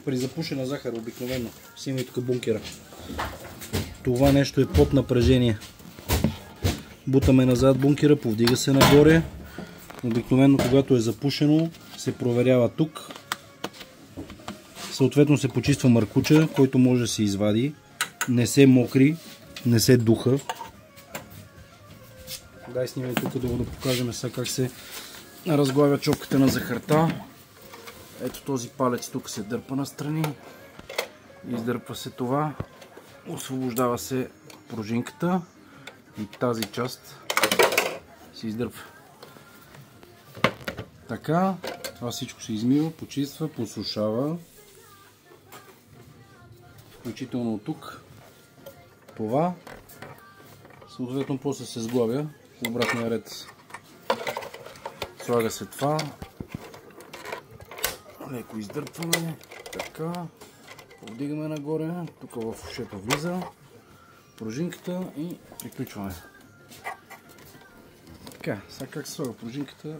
При запушена захар обикновено си има и тук бункера. Това нещо е под напрежение. Бутаме назад бункера, повдига се нагоре. Обикновено когато е запушено се проверява тук. Съответно се почиства маркуча, който може да се извади. Не се мокри, не се духа. Дай снимай тук да покажем сега как се разглавя чопката на захарта. Ето този палец тук се дърпа настрани. Издърпва се това. Освобождава се пружинката и тази част се издърпва. Така, това всичко се измива, почиства, посушава. Включително от тук. Това. Съответно после се сглавя в обратния ред. Слага се това. Леко издърпваме. Така. Повдигаме нагоре. Тук в ушето влиза пружинката и приключваме. Така, сега как се слага пружинката,